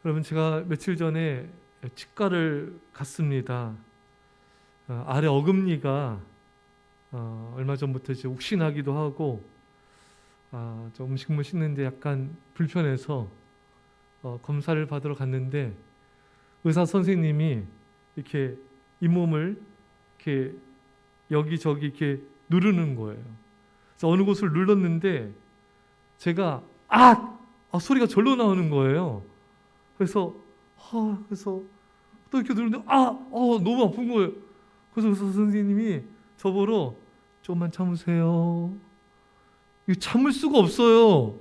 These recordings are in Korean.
여러분, 제가 며칠 전에 치과를 갔습니다. 아래 어금니가 얼마 전부터 이제 욱신하기도 하고 좀 음식물 씹는데 약간 불편해서 검사를 받으러 갔는데 의사 선생님이 이렇게 잇몸을 이렇게 여기저기 이렇게 누르는 거예요. 그래서 어느 곳을 눌렀는데 제가 소리가 절로 나오는 거예요. 그래서 또 이렇게 누르는데 너무 아픈 거예요. 그래서 의사 선생님이 저보러 조금만 참으세요. 이거 참을 수가 없어요.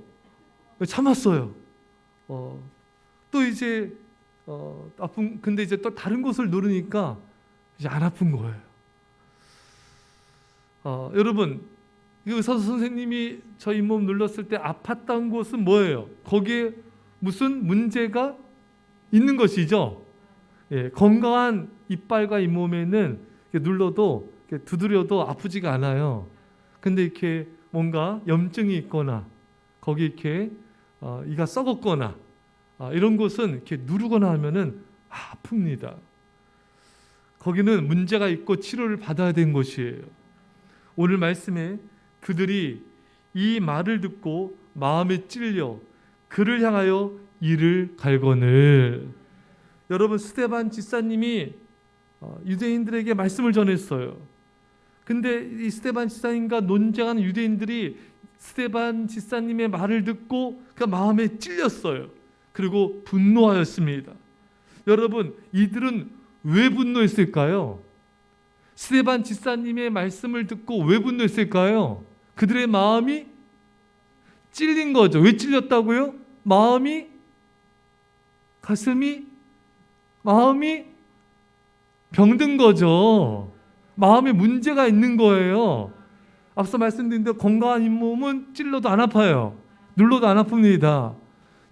참았어요. 또 이제 근데 이제 또 다른 곳을 누르니까 이제 안 아픈 거예요. 여러분, 의사 선생님이 저 잇몸 눌렀을 때 아팠던 곳은 뭐예요? 거기에 무슨 문제가 있는 것이죠. 예, 건강한 이빨과 잇몸에는 눌러도 두드려도 아프지가 않아요. 근데 이렇게 뭔가 염증이 있거나 거기 이렇게 이가 썩었거나 이런 곳은 이렇게 누르거나 하면은 아픕니다. 거기는 문제가 있고 치료를 받아야 되는 곳이에요. 오늘 말씀에 그들이 이 말을 듣고 마음에 찔려 그를 향하여 이를 갈거늘. 여러분, 스데반 집사님이 유대인들에게 말씀을 전했어요. 근데 이 스데반 집사님과 논쟁하는 유대인들이 스데반 집사님의 말을 듣고 그 마음에 찔렸어요. 그리고 분노하였습니다. 여러분, 이들은 왜 분노했을까요? 스데반 집사님의 말씀을 듣고 왜 분노했을까요? 그들의 마음이 찔린 거죠. 왜 찔렸다고요? 마음이 병든 거죠. 마음에 문제가 있는 거예요. 앞서 말씀드린 대로 건강한 잇몸은 찔러도 안 아파요. 눌러도 안 아픕니다.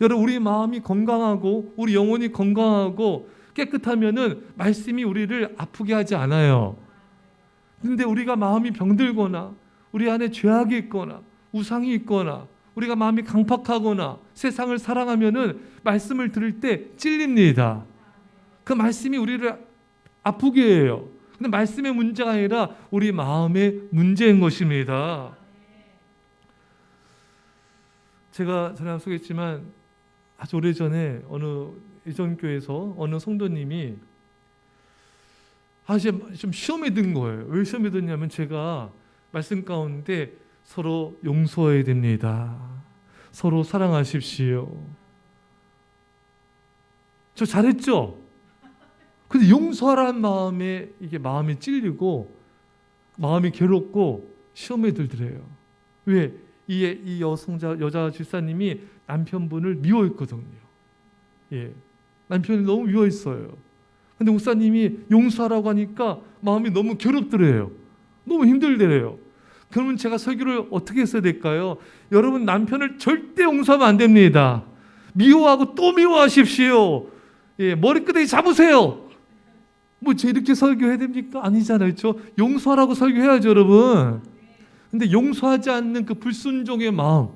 여러분, 우리 마음이 건강하고 우리 영혼이 건강하고 깨끗하면은 말씀이 우리를 아프게 하지 않아요. 근데 우리가 마음이 병들거나 우리 안에 죄악이 있거나 우상이 있거나 우리가 마음이 강팍하거나 세상을 사랑하면은 말씀을 들을 때 찔립니다. 그 말씀이 우리를 아프게 해요. 근데 말씀의 문제가 아니라 우리 마음의 문제인 것입니다. 제가 전에 약속했지만 아주 오래전에 어느 예전교회에서 어느 성도님이 좀 시험에 든 거예요. 왜 시험에 든냐면 제가 말씀 가운데 서로 용서해야 됩니다. 서로 사랑하십시오. 저 잘했죠? 근데 용서하라는 마음에 이게 마음이 찔리고 마음이 괴롭고 시험에 들더래요. 왜? 이 여자 집사님이 남편분을 미워했거든요. 예, 남편이 너무 미워했어요. 근데 목사님이 용서하라고 하니까 마음이 너무 괴롭더래요. 너무 힘들더래요. 그러면 제가 설교를 어떻게 했어야 될까요? 여러분, 남편을 절대 용서하면 안 됩니다. 미워하고 또 미워하십시오. 예, 머리끄댕이 잡으세요. 이렇게 설교해야 됩니까? 아니잖아요. 그렇죠? 용서하라고 설교해야죠, 여러분. 근데 용서하지 않는 그 불순종의 마음,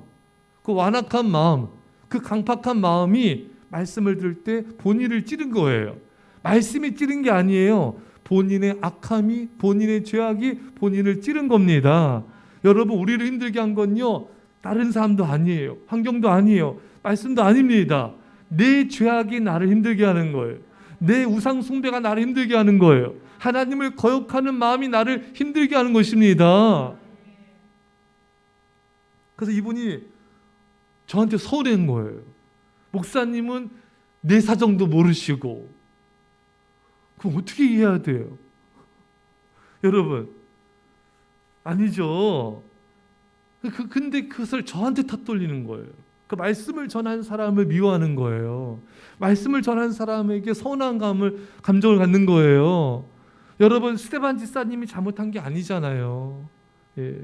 그 완악한 마음, 그 강팍한 마음이 말씀을 들을 때 본인을 찌른 거예요. 말씀이 찌른 게 아니에요. 본인의 악함이, 본인의 죄악이 본인을 찌른 겁니다. 여러분, 우리를 힘들게 한 건요, 다른 사람도 아니에요. 환경도 아니에요. 말씀도 아닙니다. 내 죄악이 나를 힘들게 하는 거예요. 내 우상 숭배가 나를 힘들게 하는 거예요. 하나님을 거역하는 마음이 나를 힘들게 하는 것입니다. 그래서 이분이 저한테 서운한 거예요. 목사님은 내 사정도 모르시고 그럼 어떻게 이해해야 돼요? 여러분, 아니죠. 근데 그것을 저한테 탓돌리는 거예요. 그 말씀을 전한 사람을 미워하는 거예요. 말씀을 전한 사람에게 서운한 감정을 갖는 거예요. 여러분, 스데반 집사님이 잘못한 게 아니잖아요. 예.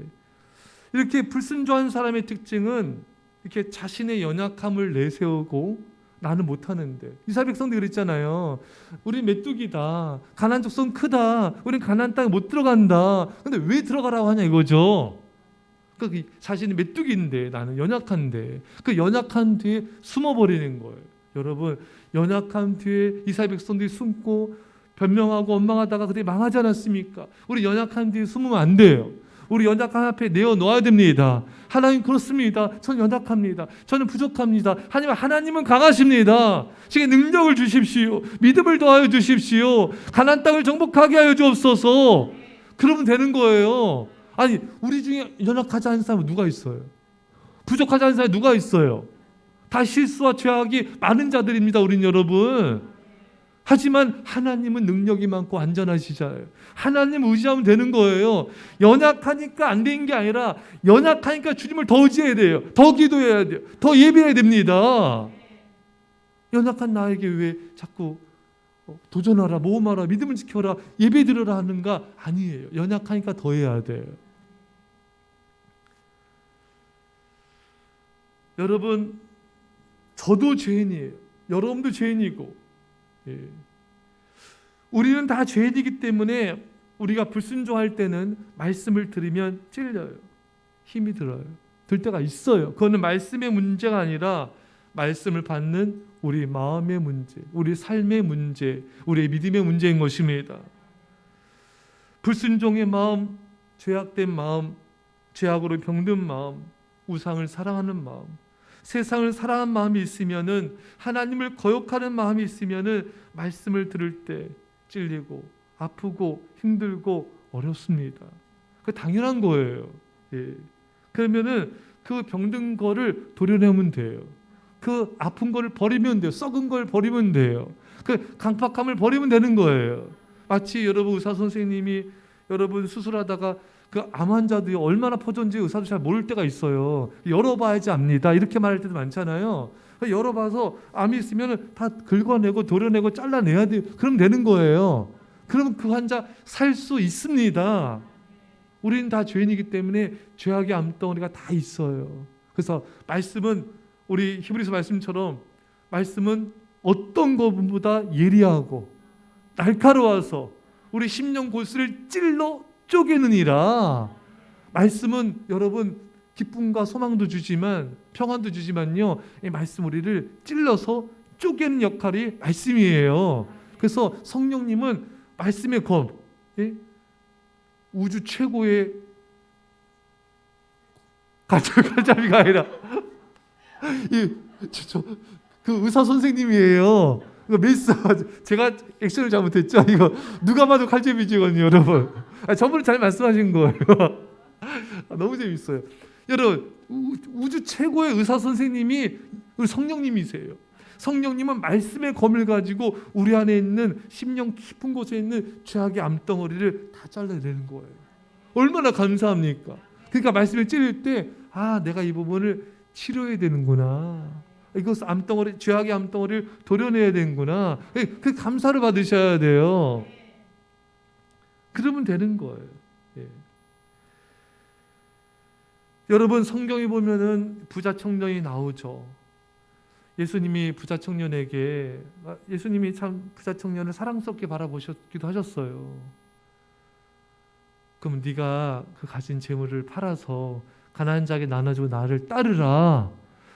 이렇게 불순종한 사람의 특징은 이렇게 자신의 연약함을 내세우고 나는 못하는데, 이스라엘 백성들이 그랬잖아요. 우리 메뚜기다. 가나안 족속은 크다. 우린 가나안 땅에 못 들어간다. 근데 왜 들어가라고 하냐 이거죠. 자신이 메뚜기인데 나는 연약한데 그 연약한 뒤에 숨어버리는 거예요. 여러분, 연약함 뒤에 이스라엘 백성들이 숨고 변명하고 원망하다가 그들이 망하지 않았습니까? 우리 연약한 뒤에 숨으면 안 돼요. 우리 연약한 앞에 내어놓아야 됩니다. 하나님, 그렇습니다. 저는 연약합니다. 저는 부족합니다. 하나님은 강하십니다. 지금 능력을 주십시오. 믿음을 더하여 주십시오. 가나안 땅을 정복하게 하여 주옵소서. 그러면 되는 거예요. 아니, 우리 중에 연약하지 않은 사람은 누가 있어요? 부족하지 않은 사람이 누가 있어요? 다 실수와 죄악이 많은 자들입니다, 우린 여러분. 하지만 하나님은 능력이 많고 안전하시잖아요. 하나님 의지하면 되는 거예요. 연약하니까 안 되는 게 아니라 연약하니까 주님을 더 의지해야 돼요. 더 기도해야 돼요. 더 예배해야 됩니다. 연약한 나에게 왜 자꾸 도전하라, 모험하라, 믿음을 지켜라, 예배 드려라 하는가? 아니에요. 연약하니까 더 해야 돼요. 여러분, 저도 죄인이에요. 여러분도 죄인이고, 우리는 다 죄인이기 때문에 우리가 불순종할 때는 말씀을 들으면 찔려요. 힘이 들어요. 들 때가 있어요. 그거는 말씀의 문제가 아니라 말씀을 받는 우리 마음의 문제, 우리 삶의 문제, 우리의 믿음의 문제인 것입니다. 불순종의 마음, 죄악된 마음, 죄악으로 병든 마음, 우상을 사랑하는 마음, 세상을 사랑하는 마음이 있으면은, 하나님을 거역하는 마음이 있으면은 말씀을 들을 때 찔리고 아프고 힘들고 어렵습니다. 그 당연한 거예요. 그러면은 그 병든 거를 도려내면 돼요. 그 아픈 거를 버리면 돼요. 썩은 걸 버리면 돼요. 그 강팍함을 버리면 되는 거예요. 마치 여러분 의사 선생님이 여러분 수술하다가 그 암 환자들이 얼마나 퍼졌는지 의사도 잘 모를 때가 있어요. 열어봐야지 압니다. 이렇게 말할 때도 많잖아요. 열어봐서 암이 있으면 다 긁어내고 도려내고 잘라내야 돼요. 그럼 되는 거예요. 그러면 그 환자 살 수 있습니다. 우리는 다 죄인이기 때문에 죄악의 암덩어리가 다 있어요. 그래서 말씀은, 우리 히브리서 말씀처럼 말씀은 어떤 것보다 예리하고 날카로워서 우리 심령 골수를 찔러 쪼개느니라. 말씀은 여러분 기쁨과 소망도 주지만, 평안도 주지만요, 이 말씀 우리를 찔러서 쪼개는 역할이 말씀이에요. 그래서 성령님은 말씀의 검, 우주 최고의 칼잡이가 아니라 그 의사 선생님이에요. 메스, 제가 액션을 잘못했죠. 이거 누가 봐도 칼잡이지거든요, 여러분. 저분은 잘 말씀하신 거예요. 너무 재밌어요. 여러분, 우주 최고의 의사 선생님이 우리 성령님이세요. 성령님은 말씀의 검을 가지고 우리 안에 있는 심령 깊은 곳에 있는 죄악의 암덩어리를 다 잘라내는 거예요. 얼마나 감사합니까? 그러니까 말씀을 찌를 때, 내가 이 부분을 치료해야 되는구나. 이것 암덩어리, 죄악의 암덩어리를 도려내야 되는구나. 그 감사를 받으셔야 돼요. 그러면 되는 거예요. 여러분, 성경에 보면은 부자 청년이 나오죠. 예수님이 부자 청년에게, 예수님이 참 부자 청년을 사랑스럽게 바라보셨기도 하셨어요. 그럼 네가 그 가진 재물을 팔아서 가난한 자에게 나눠주고 나를 따르라.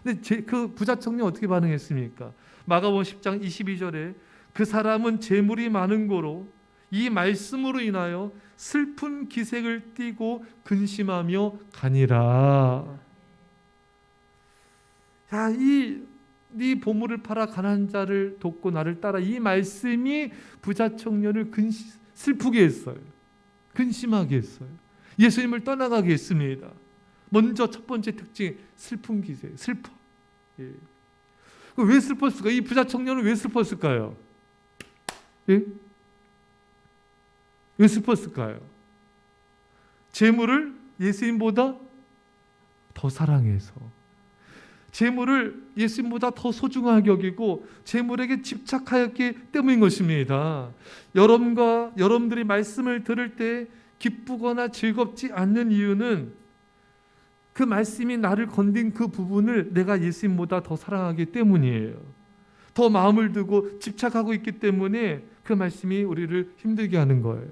근데 그 부자 청년 어떻게 반응했습니까? 마가복음 10장 22절에 그 사람은 재물이 많은 고로 이 말씀으로 인하여 슬픈 기색을 띠고 근심하며 가니라. 네 보물을 팔아 가난한 자를 돕고 나를 따라, 이 말씀이 부자 청년을 슬프게 했어요. 근심하게 했어요. 예수님을 떠나가게 했습니다. 먼저 첫 번째 특징, 슬픈 기세, 슬퍼. 왜 슬펐을까? 이 부자 청년은 왜 슬펐을까요? 왜 슬펐을까요? 재물을 예수님보다 더 사랑해서, 재물을 예수님보다 더 소중하게 여기고 재물에게 집착하였기 때문인 것입니다. 여러분들이 말씀을 들을 때 기쁘거나 즐겁지 않는 이유는 그 말씀이 나를 건든 그 부분을 내가 예수님보다 더 사랑하기 때문이에요. 더 마음을 두고 집착하고 있기 때문에 그 말씀이 우리를 힘들게 하는 거예요.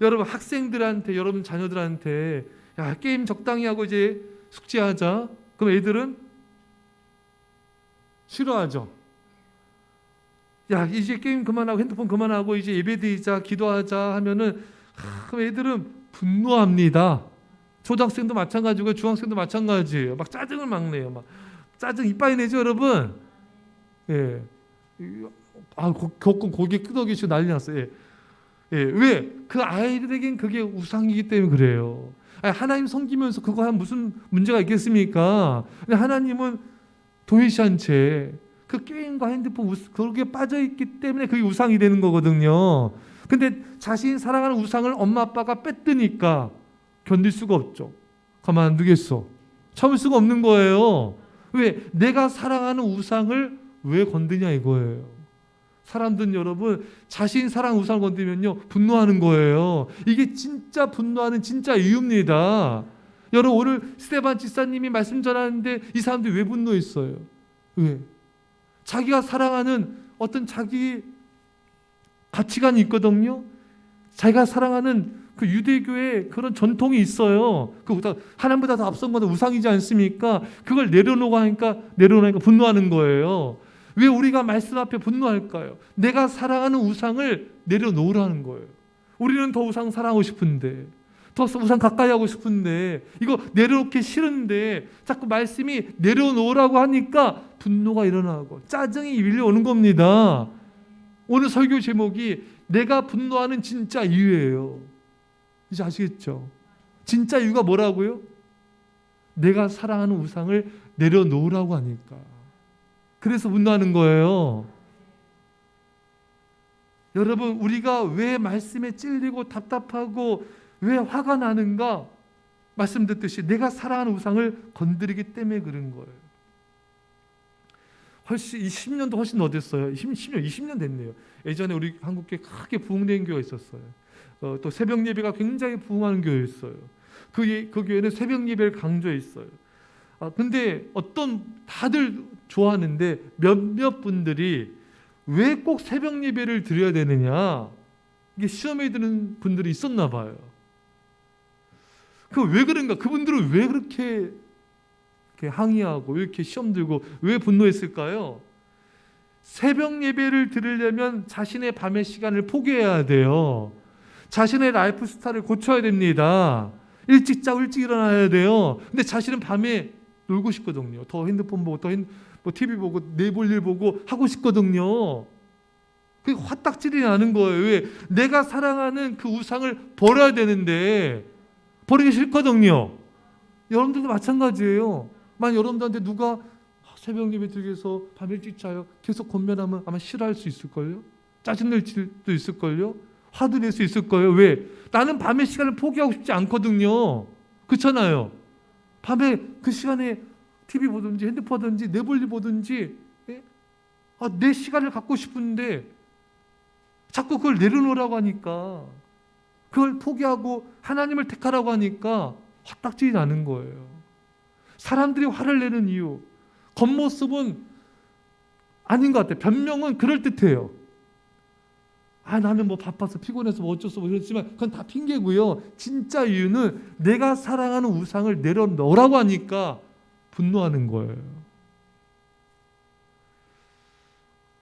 여러분, 학생들한테, 여러분 자녀들한테 게임 적당히 하고 이제 숙제하자. 그럼 애들은 싫어하죠. 야, 이제 게임 그만하고 핸드폰 그만하고 이제 예배드리자, 기도하자 하면은 그럼 애들은 분노합니다. 초등학생도 마찬가지고 중학생도 마찬가지예요. 막 짜증을 막 내요. 막 짜증 이빠이 내죠, 여러분. 예. 겪고 고개 끄덕이시고 난리 났어요. 예. 예. 왜? 그 아이들에겐 그게 우상이기 때문에 그래요. 아니, 하나님 섬기면서 그거 하면 무슨 문제가 있겠습니까? 근데 하나님은 도외시한 채 그 게임과 핸드폰 거기에 빠져 있기 때문에 그게 우상이 되는 거거든요. 근데 자신이 사랑하는 우상을 엄마 아빠가 뺐으니까 견딜 수가 없죠. 가만 안 두겠어. 참을 수가 없는 거예요. 왜? 내가 사랑하는 우상을 왜 건드냐 이거예요. 사람들은 여러분 자신 사랑하는 우상을 건드리면요 분노하는 거예요. 이게 진짜 분노하는 진짜 이유입니다. 여러분 오늘 스테반 집사님이 말씀 전하는데 이 사람들이 왜 분노했어요? 왜? 자기가 사랑하는 어떤 자기 가치관이 있거든요. 자기가 사랑하는 그 유대교의 그런 전통이 있어요. 그 하나님보다 더 앞선 것은 우상이지 않습니까? 그걸 내려놓으니까 분노하는 거예요. 왜 우리가 말씀 앞에 분노할까요? 내가 사랑하는 우상을 내려놓으라는 거예요. 우리는 더 우상 사랑하고 싶은데, 더 우상 가까이 하고 싶은데, 이거 내려놓기 싫은데 자꾸 말씀이 내려놓으라고 하니까 분노가 일어나고 짜증이 밀려오는 겁니다. 오늘 설교 제목이 내가 분노하는 진짜 이유예요. 이제 아시겠죠? 진짜 이유가 뭐라고요? 내가 사랑하는 우상을 내려놓으라고 하니까. 그래서 분노하는 거예요. 여러분 우리가 왜 말씀에 찔리고 답답하고 왜 화가 나는가? 말씀 듣듯이 내가 사랑하는 우상을 건드리기 때문에 그런 거예요. 훨씬 10년도 훨씬 더 됐어요. 20년 됐네요. 예전에 우리 한국교회 크게 부흥된 교회가 있었어요. 또 새벽 예배가 굉장히 부흥하는 교회였어요. 그 교회는 새벽 예배를 강조했어요. 근데 다들 좋아하는데 몇몇 분들이 왜 꼭 새벽 예배를 드려야 되느냐, 이게 시험에 드는 분들이 있었나 봐요. 그 왜 그런가? 그분들은 왜 그렇게 항의하고 왜 이렇게 시험 들고 왜 분노했을까요? 새벽 예배를 드리려면 자신의 밤의 시간을 포기해야 돼요. 자신의 라이프 스타일을 고쳐야 됩니다. 일찍 자고 일찍 일어나야 돼요. 근데 자신은 밤에 놀고 싶거든요. 더 핸드폰 보고 뭐 TV 보고 내 볼 일 보고 하고 싶거든요. 그게 화딱질이 나는 거예요. 왜? 내가 사랑하는 그 우상을 버려야 되는데 버리기 싫거든요. 여러분들도 마찬가지예요. 만약 여러분들한테 누가 새벽 예배 드리기 위해서 밤 일찍 자요 계속 권면하면 아마 싫어할 수 있을걸요. 짜증낼 수도 있을걸요. 화도 낼 수 있을걸요. 왜? 나는 밤의 시간을 포기하고 싶지 않거든요. 그렇잖아요. 밤에 그 시간에 TV 보든지 핸드폰 보든지 내 볼 일 보든지 내 시간을 갖고 싶은데 자꾸 그걸 내려놓으라고 하니까, 그걸 포기하고 하나님을 택하라고 하니까 화딱질이 나는 거예요. 사람들이 화를 내는 이유, 겉모습은 아닌 것 같아요. 변명은 그럴듯해요. 나는 뭐 바빠서 피곤해서 뭐 어쩔 수 없어 그렇지만 그건 다 핑계고요. 진짜 이유는 내가 사랑하는 우상을 내려놓으라고 하니까 분노하는 거예요.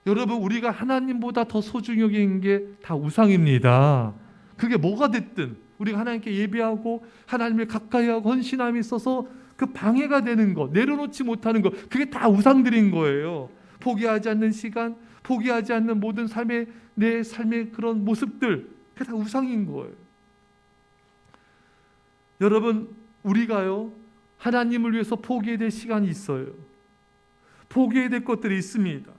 여러분 우리가 하나님보다 더 소중히 여기는 게 다 우상입니다. 그게 뭐가 됐든 우리가 하나님께 예배하고 하나님을 가까이 하고 헌신함이 있어서 그 방해가 되는 거, 내려놓지 못하는 거, 그게 다 우상들인 거예요. 포기하지 않는 시간, 포기하지 않는 모든 내 삶의 그런 모습들, 그게 다 우상인 거예요. 여러분 우리가요 하나님을 위해서 포기해야 될 시간이 있어요. 포기해야 될 것들이 있습니다.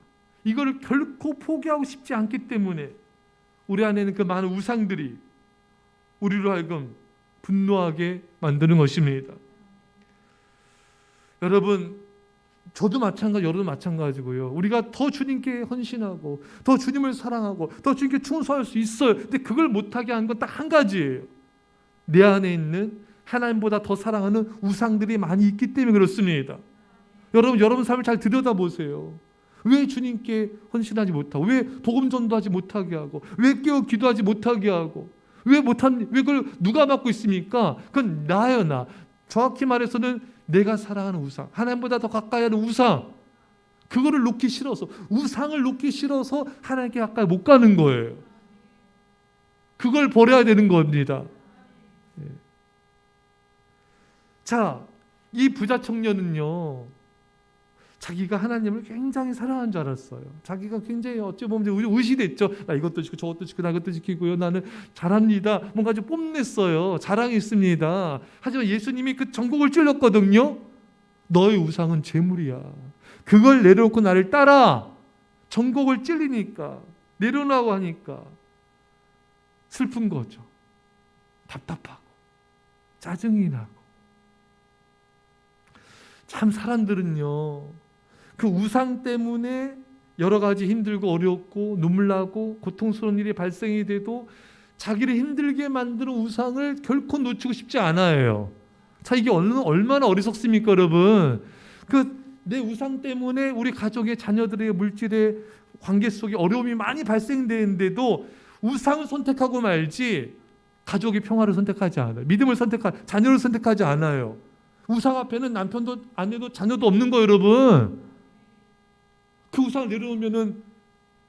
이걸 결코 포기하고 싶지 않기 때문에 우리 안에는 그 많은 우상들이 우리로 하여금 분노하게 만드는 것입니다. 여러분 저도 마찬가지, 여러분도 마찬가지고요. 우리가 더 주님께 헌신하고 더 주님을 사랑하고 더 주님께 충성할 수 있어요. 근데 그걸 못하게 하는 건 딱 한 가지예요. 내 안에 있는 하나님보다 더 사랑하는 우상들이 많이 있기 때문에 그렇습니다. 여러분 삶을 잘 들여다보세요. 왜 주님께 헌신하지 못하고, 왜 복음 전도하지 못하게 하고, 왜 깨어 기도하지 못하게 하고, 왜 그걸 누가 맡고 있습니까? 그건 나예요, 나. 정확히 말해서는 내가 사랑하는 우상, 하나님보다 더 가까이 하는 우상, 그거를 놓기 싫어서, 우상을 놓기 싫어서 하나님께 가까이 못 가는 거예요. 그걸 버려야 되는 겁니다. 자, 이 부자 청년은요, 자기가 하나님을 굉장히 사랑한 줄 알았어요. 자기가 굉장히 어찌 보면 의시됐죠. 나 이것도 지키고 저것도 지키고 나 이것도 지키고요. 나는 잘합니다. 뭔가 좀 뽐냈어요. 자랑이 있습니다. 하지만 예수님이 그 전곡을 찔렀거든요. 너의 우상은 재물이야. 그걸 내려놓고 나를 따라. 전곡을 찔리니까, 내려놓으라고 하니까 슬픈 거죠. 답답하고 짜증이 나고. 참 사람들은요, 그 우상 때문에 여러 가지 힘들고 어렵고 눈물 나고 고통스러운 일이 발생이 돼도 자기를 힘들게 만드는 우상을 결코 놓치고 싶지 않아요. 자, 이게 얼마나 어리석습니까, 여러분? 내 우상 때문에 우리 가족의 자녀들의 물질의 관계 속에 어려움이 많이 발생되는데도 우상을 선택하고 말지 가족의 평화를 선택하지 않아요. 믿음을 자녀를 선택하지 않아요. 우상 앞에는 남편도 아내도 자녀도 없는 거예요, 여러분. 그 우상을 내려놓으면은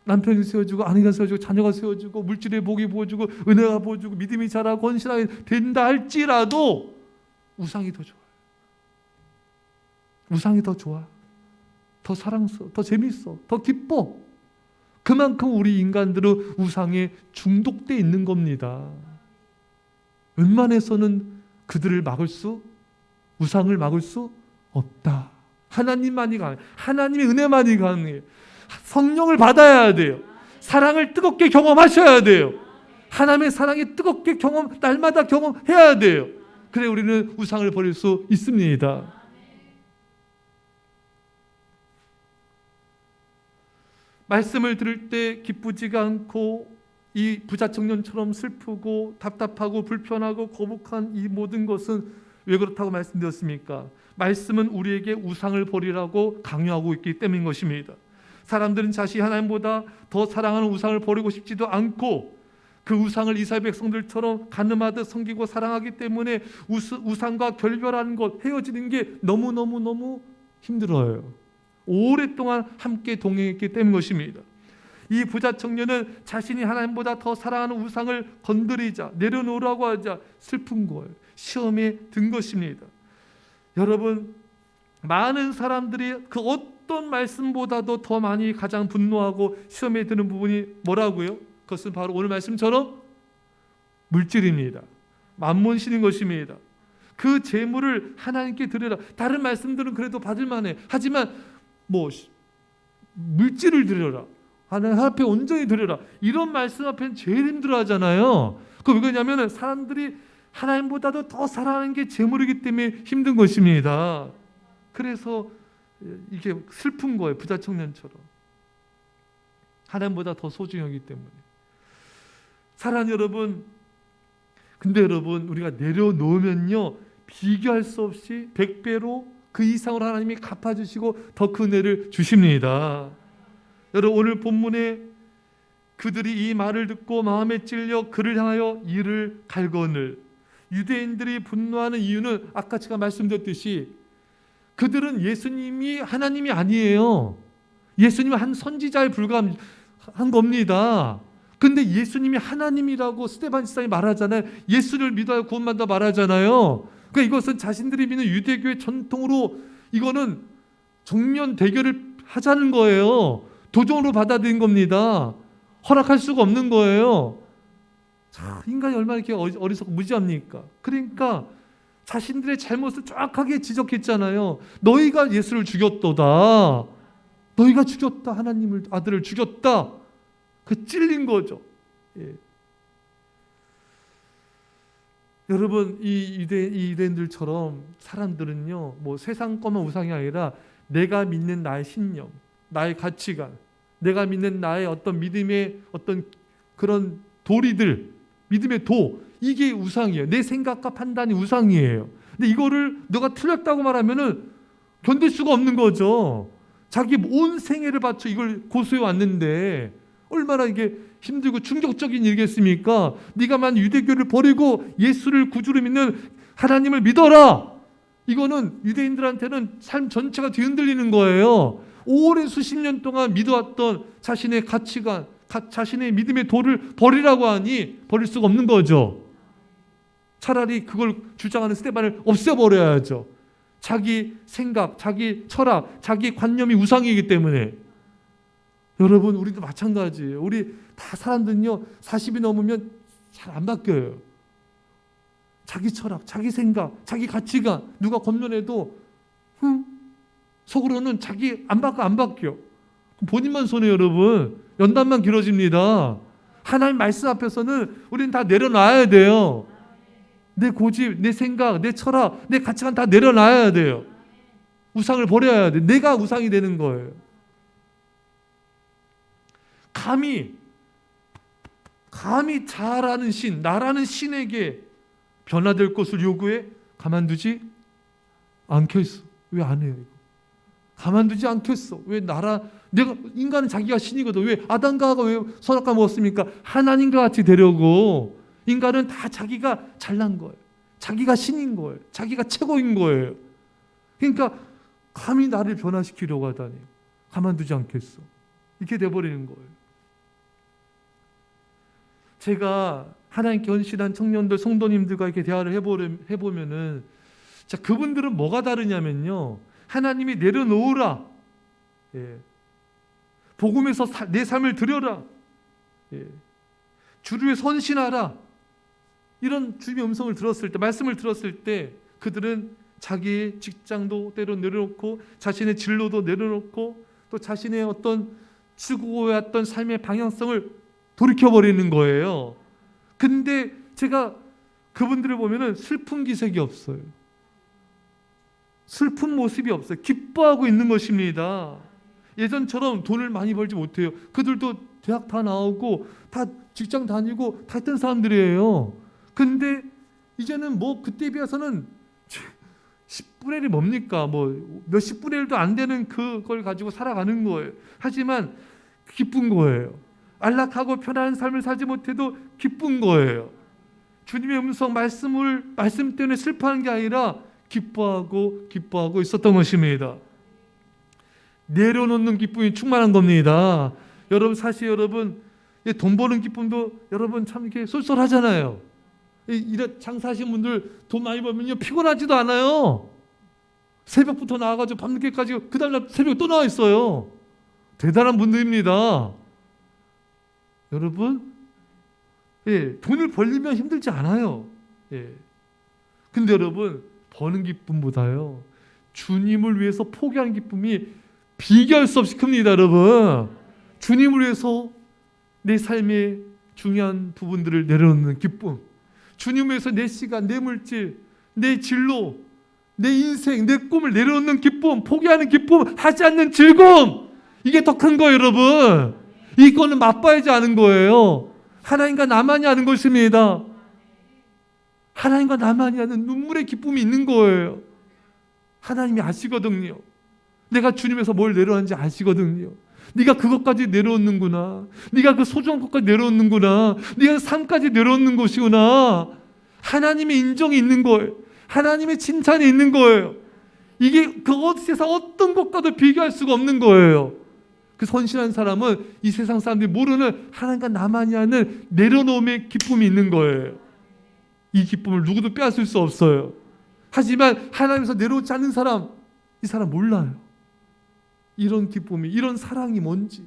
남편이 세워주고 아내가 세워주고 자녀가 세워주고 물질의 복이 부어주고 은혜가 부어주고 믿음이 자라고 건실하게 된다 할지라도 우상이 더 좋아요. 우상이 더 좋아. 더 사랑스러워. 더 재밌어. 더 기뻐. 그만큼 우리 인간들은 우상에 중독돼 있는 겁니다. 웬만해서는 그들을 우상을 막을 수 없다. 하나님만이 가능해요. 하나님의 은혜만이 가능해요. 성령을 받아야 돼요. 사랑을 뜨겁게 경험하셔야 돼요. 하나님의 사랑이 뜨겁게 날마다 경험해야 돼요. 그래 우리는 우상을 버릴 수 있습니다. 말씀을 들을 때 기쁘지가 않고 이 부자 청년처럼 슬프고 답답하고 불편하고 거북한 이 모든 것은 왜 그렇다고 말씀드렸습니까? 말씀은 우리에게 우상을 버리라고 강요하고 있기 때문인 것입니다. 사람들은 자신이 하나님보다 더 사랑하는 우상을 버리고 싶지도 않고 그 우상을 이스라엘 백성들처럼 가늠하듯 섬기고 사랑하기 때문에 우상과 결별하는 것, 헤어지는 게 너무너무 힘들어요. 오랫동안 함께 동행했기 때문인 것입니다. 이 부자 청년은 자신이 하나님보다 더 사랑하는 우상을 건드리자, 내려놓으라고 하자 슬픈 거예요. 시험에 든 것입니다. 여러분, 많은 사람들이 그 어떤 말씀보다도 더 많이 가장 분노하고 시험에 드는 부분이 뭐라고요? 그것은 바로 오늘 말씀처럼 물질입니다. 만몬신인 것입니다. 그 재물을 하나님께 드려라. 다른 말씀들은 그래도 받을 만해. 하지만 물질을 드려라. 하나님 앞에 온전히 드려라. 이런 말씀 앞에는 제일 힘들어하잖아요. 그 왜냐하면 사람들이 하나님보다도 더 사랑하는 게 재물이기 때문에 힘든 것입니다. 그래서 이게 슬픈 거예요. 부자 청년처럼. 하나님보다 더 소중하기 때문에. 사랑하는 여러분, 근데 여러분 우리가 내려놓으면요 비교할 수 없이 100배로 그 이상으로 하나님이 갚아주시고 더 큰 은혜를 주십니다. 여러분 오늘 본문에 그들이 이 말을 듣고 마음에 찔려 그를 향하여 이를 갈거늘. 유대인들이 분노하는 이유는 아까 제가 말씀드렸듯이 그들은 예수님이 하나님이 아니에요. 예수님은 한 선지자에 불과한 겁니다. 근데 예수님이 하나님이라고 스데반 지사님이 말하잖아요. 예수를 믿어야 구원받는다 말하잖아요. 그러니까 이것은 자신들이 믿는 유대교의 전통으로 이거는 정면 대결을 하자는 거예요. 도전으로 받아들인 겁니다. 허락할 수가 없는 거예요. 자, 인간이 얼마나 이렇게 어리석고 무지합니까? 그러니까 자신들의 잘못을 정확하게 지적했잖아요. 너희가 예수를 죽였도다. 너희가 죽였다. 하나님을 아들을 죽였다. 그 찔린 거죠. 예. 여러분 이 유대인들처럼 사람들은요 세상 것만 우상이 아니라 내가 믿는 나의 신념, 나의 가치관, 내가 믿는 나의 어떤 믿음의 어떤 그런 도리들, 믿음의 도, 이게 우상이에요. 내 생각과 판단이 우상이에요. 근데 이거를 너가 틀렸다고 말하면은 견딜 수가 없는 거죠. 자기 온 생애를 바쳐 이걸 고수해 왔는데 얼마나 이게 힘들고 충격적인 일이겠습니까? 네가만 유대교를 버리고 예수를 구주로 믿는 하나님을 믿어라. 이거는 유대인들한테는 삶 전체가 뒤흔들리는 거예요. 오랜 수십 년 동안 믿어왔던 자신의 가치관, 자신의 믿음의 도를 버리라고 하니 버릴 수가 없는 거죠. 차라리 그걸 주장하는 스데반을 없애버려야죠. 자기 생각, 자기 철학, 자기 관념이 우상이기 때문에. 여러분, 우리도 마찬가지예요. 우리 다 사람들은요, 40이 넘으면 잘 안 바뀌어요. 자기 철학, 자기 생각, 자기 가치관 누가 권면해도 속으로는 자기 안 바뀌어. 본인만 손해. 여러분, 연단만 길어집니다. 하나님 말씀 앞에서는 우리는 다 내려놔야 돼요. 내 고집, 내 생각, 내 철학, 내 가치관 다 내려놔야 돼요. 우상을 버려야 돼. 내가 우상이 되는 거예요. 감히 자라는 신, 나라는 신에게 변화될 것을 요구해 가만두지 않겠어. 왜 안 해요? 이거? 가만두지 않겠어. 왜 내가 인간은 자기가 신이거든. 왜 아담과 하와가 왜 선악과 먹었습니까? 하나님과 같이 되려고. 인간은 다 자기가 잘난 거예요. 자기가 신인 거예요. 자기가 최고인 거예요. 그러니까 감히 나를 변화시키려고 하다니 가만두지 않겠어. 이렇게 돼버리는 거예요. 제가 하나님께 헌신한 청년들, 성도님들과 이렇게 대화를 해보면은, 자, 그분들은 뭐가 다르냐면요, 하나님이 내려놓으라, 예. 복음에서 내 삶을 드려라, 예. 주를 위해 헌신하라, 이런 주님의 음성을 들었을 때, 말씀을 들었을 때, 그들은 자기 직장도 때로 내려놓고, 자신의 진로도 내려놓고, 또 자신의 어떤 추구해왔던 삶의 방향성을 돌이켜버리는 거예요. 근데 제가 그분들을 보면은 슬픈 기색이 없어요. 슬픈 모습이 없어요. 기뻐하고 있는 것입니다. 예전처럼 돈을 많이 벌지 못해요. 그들도 대학 다 나오고 다 직장 다니고 다 했던 사람들이에요. 근데 이제는 뭐 그때에 비해서는 10분의 1이 뭡니까? 뭐 몇십 분의 1도 안 되는 그걸 가지고 살아가는 거예요. 하지만 기쁜 거예요. 안락하고 편안한 삶을 살지 못해도 기쁜 거예요. 주님의 음성, 말씀 때문에 슬퍼하는 게 아니라 기뻐하고 있었던 것입니다. 내려놓는 기쁨이 충만한 겁니다. 여러분, 사실 여러분, 돈 버는 기쁨도 여러분 참 이렇게 쏠쏠하잖아요. 이런 장사하시는 분들 돈 많이 벌면요, 피곤하지도 않아요. 새벽부터 나와가지고 밤늦게까지 그 다음날 새벽에 또 나와 있어요. 대단한 분들입니다. 여러분, 예, 돈을 벌리면 힘들지 않아요. 예. 근데 여러분, 버는 기쁨보다요, 주님을 위해서 포기하는 기쁨이 비교할 수 없이 큽니다. 여러분, 주님을 위해서 내 삶의 중요한 부분들을 내려놓는 기쁨, 주님을 위해서 내 시간, 내 물질, 내 진로, 내 인생, 내 꿈을 내려놓는 기쁨, 포기하는 기쁨, 하지 않는 즐거움, 이게 더 큰 거예요. 여러분, 이거는 맛봐야지 아는 거예요. 하나님과 나만이 아는 것입니다. 하나님과 나만이 아는 눈물의 기쁨이 있는 거예요. 하나님이 아시거든요. 내가 주님에서 뭘 내려놨는지 아시거든요. 네가 그것까지 내려놓는구나. 네가 그 소중한 것까지 내려놓는구나. 네가 삶까지 내려놓는 것이구나. 하나님의 인정이 있는 거예요. 하나님의 칭찬이 있는 거예요. 이게 세상 어떤 것과도 비교할 수가 없는 거예요. 그 선신한 사람은 이 세상 사람들이 모르는 하나님과 나만이 아는 내려놓음의 기쁨이 있는 거예요. 이 기쁨을 누구도 빼앗을 수 없어요. 하지만 하나님에서 내려오지 않는 사람, 이 사람 몰라요. 이런 기쁨이, 이런 사랑이 뭔지,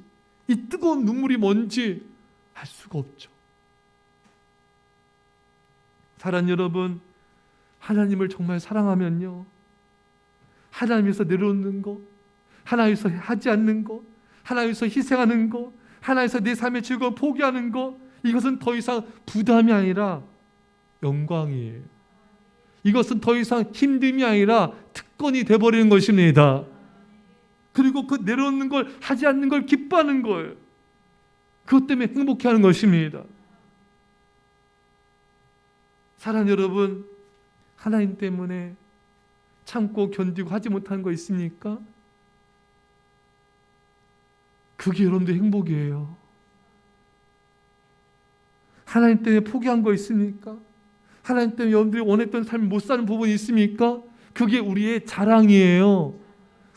이 뜨거운 눈물이 뭔지 알 수가 없죠. 사랑 여러분, 하나님을 정말 사랑하면요, 하나님에서 내려오는 거, 하나님에서 하지 않는 거, 하나님에서 희생하는 거, 하나님에서 내 삶의 즐거움 포기하는 거, 이것은 더 이상 부담이 아니라 영광이에요. 이것은 더 이상 힘듦이 아니라 특권이 되어버리는 것입니다. 그리고 그 내려놓는 걸, 하지 않는 걸 기뻐하는 거예요. 그것 때문에 행복해하는 것입니다. 사랑 여러분, 하나님 때문에 참고 견디고 하지 못하는 거 있습니까? 그게 여러분들 행복이에요. 하나님 때문에 포기한 거 있습니까? 하나님 때문에 여러분들이 원했던 삶을 못 사는 부분이 있습니까? 그게 우리의 자랑이에요.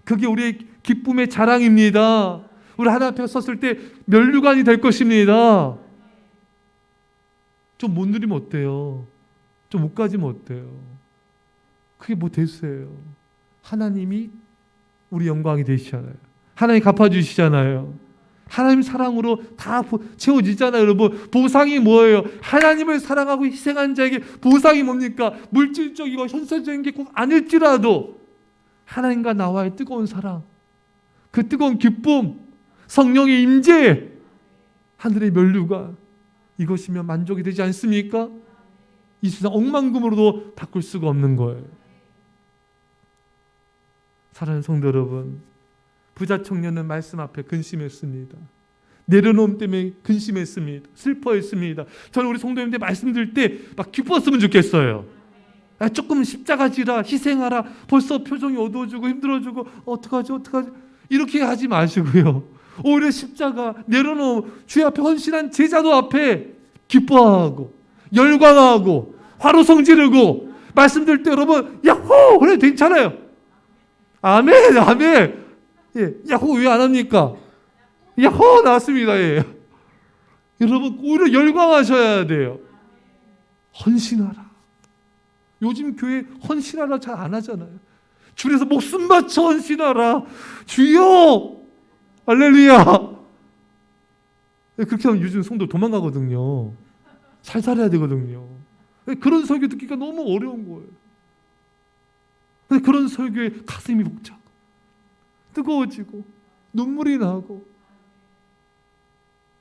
그게 우리의 기쁨의 자랑입니다. 우리 하나님 앞에 섰을 때 면류관이 될 것입니다. 좀 못 누리면 어때요? 좀 못 가지면 어때요? 그게 뭐 대수예요. 하나님이 우리 영광이 되시잖아요. 하나님 갚아주시잖아요. 하나님 사랑으로 다 채워지잖아요. 여러분, 보상이 뭐예요? 하나님을 사랑하고 희생한 자에게 보상이 뭡니까? 물질적이고 현실적인 게 꼭 아닐지라도 하나님과 나와의 뜨거운 사랑, 그 뜨거운 기쁨, 성령의 임재, 하늘의 면류관, 이것이면 만족이 되지 않습니까? 이 세상 억만금으로도 바꿀 수가 없는 거예요. 사랑하는 성도 여러분, 부자 청년은 말씀 앞에 근심했습니다. 내려놓음 때문에 근심했습니다. 슬퍼했습니다. 저는 우리 성도님들 말씀 들을 때 막 기뻤으면 좋겠어요. 조금 십자가 지라, 희생하라, 벌써 표정이 어두워지고 힘들어지고 어떡하지 이렇게 하지 마시고요. 오히려 십자가 내려놓음, 주의 앞에 헌신한 제자도 앞에 기뻐하고 열광하고 화로성 지르고 말씀 들을 때 여러분 야호! 그래 괜찮아요. 아멘 아멘. 예, 야호 왜 안 합니까? 야호 나왔습니다. 예. 여러분 오히려 열광하셔야 돼요. 헌신하라. 요즘 교회 헌신하라 잘 안 하잖아요. 줄에서 목숨 바쳐 헌신하라. 주여 할렐루야. 그렇게 하면 요즘 성도 도망가거든요. 잘 살아야 되거든요. 그런 설교 듣기가 너무 어려운 거예요. 근데 그런 설교에 가슴이 벅차고 뜨거워지고 눈물이 나고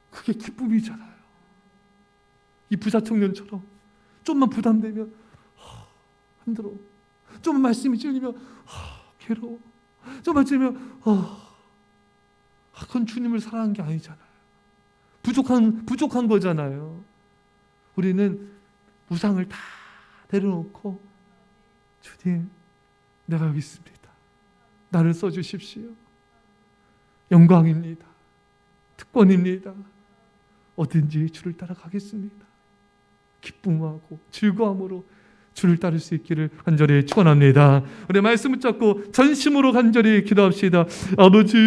그게 기쁨이잖아요. 이 부자 청년처럼 좀만 부담되면 힘들어. 좀만 말씀이 찔리면 괴로워. 좀만 찔리면 그건 주님을 사랑한 게 아니잖아요. 부족한 거잖아요. 우리는 우상을 다 내려놓고 주님 내가 여기 있습니다. 나를 써주십시오. 영광입니다. 특권입니다. 어딘지 주를 따라가겠습니다. 기쁨하고 즐거움으로 주를 따를 수 있기를 간절히 축원합니다. 우리 말씀 붙잡고 전심으로 간절히 기도합시다. 아버지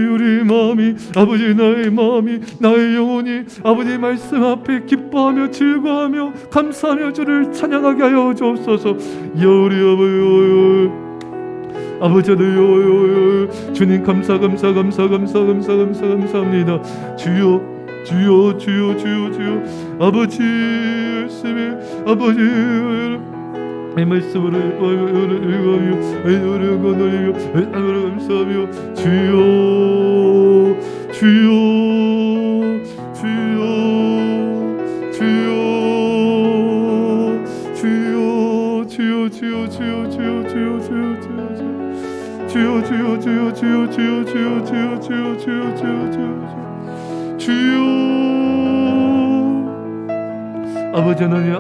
우리 마음이, 아버지 나의 마음이, 나의 영혼이 아버지 말씀 앞에 기뻐하며 즐거워하며 감사하며 주를 찬양하게 하여 주옵소서. 우리 아버지 주님 감사합니다. 주여 아버지 이 말씀으로 감사하며 주여 아버지 하나님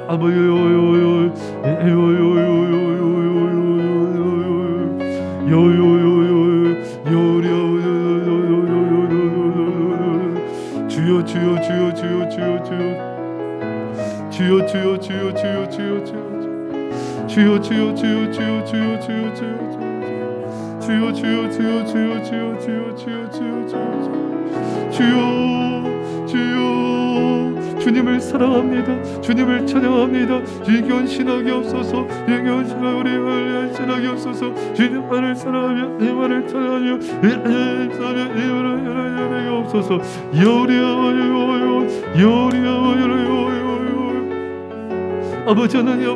주님을 사랑합니다. 주님을 찬양합니다. 주님께 신하게 없어서, 주님께 신하게 없어서. 주님만을 사랑하며 주님만을 찬양하며 주님만을 없어서. 아버지 하나님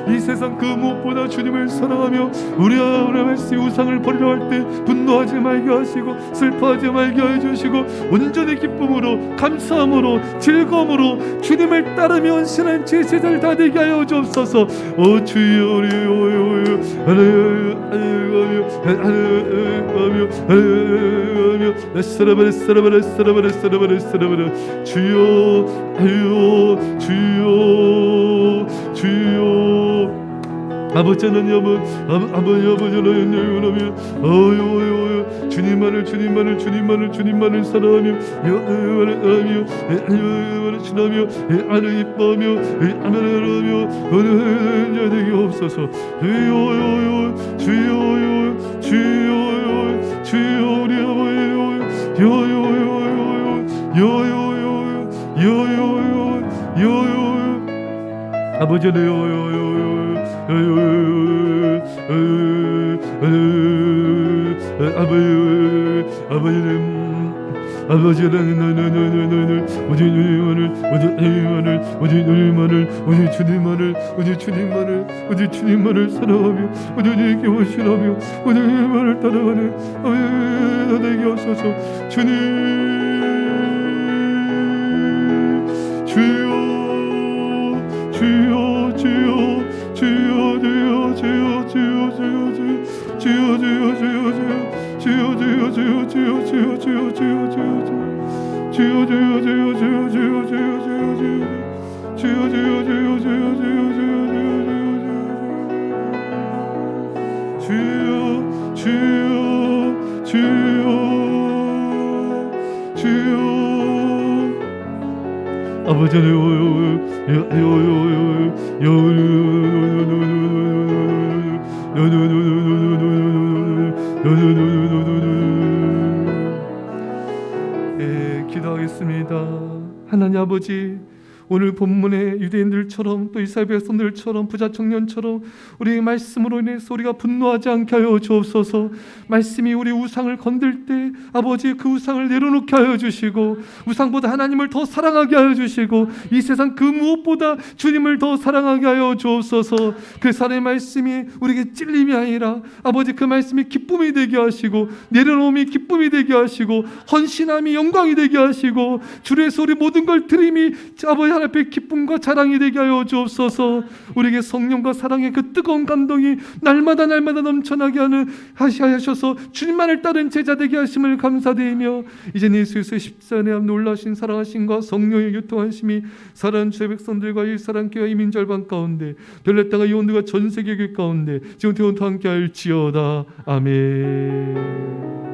이 세상 그 무엇보다 주님을 사랑하며 우리 말씀 우상을 버리려 할 때 분노하지 말게 하시고 슬퍼하지 말게 해주시고 온전히 기쁨으로 감사함으로 즐거움으로 주님을 따르며 헌신한 제 제자를 다 되게 하여 주옵소서. 오 주여 주여 아버지 하나님 아버지 주님만을 주님만을 주님만을 주님만을 사랑하며 주님만을 신하며 아를 이뻐하며 아멘을 하며 어느 자들이 없어서 주여요 주여요 주여요 주여 우리 아버지요 요요요요요요요요요 아버지는 아버지는 우리 주님만을 사랑하며 우리 주님께 헌신하며 우리 주님만을 따라가는 나에게 없어서 주님 주여 주여 주여 주여 주여 주여 주여 주여 기도하겠습니다. 하나님 아버지, 오늘 본문의 유대인들처럼 또 이스라엘 백성들처럼 부자 청년처럼 우리의 말씀으로 인해서 우리가 분노하지 않게 하여 주옵소서. 말씀이 우리 우상을 건들 때 아버지 그 우상을 내려놓게 하여 주시고 우상보다 하나님을 더 사랑하게 하여 주시고 이 세상 그 무엇보다 주님을 더 사랑하게 하여 주옵소서. 그 사랑의 말씀이 우리에게 찔림이 아니라 아버지 그 말씀이 기쁨이 되게 하시고 내려놓음이 기쁨이 되게 하시고 헌신함이 영광이 되게 하시고 주에서 우리 모든 걸 드림이 아버지 하나님 앞에 기쁨과 자랑이 되게 하여 주옵소서. 우리에게 성령과 사랑의 그 뜨거운 감동이 날마다 넘쳐나게 하셔서 주님만을 따른 제자 되게 하심을 감사드리며 이제 예수의 십자가의 앞 놀라신 사랑하심과 성령의 교통하심이 사랑하는 주의 백성들과 이 사랑교회 이민절반 가운데 별내 땅과 이온들과 전 세계 교회 가운데 지금 태원토 함께 할지어다. 아멘.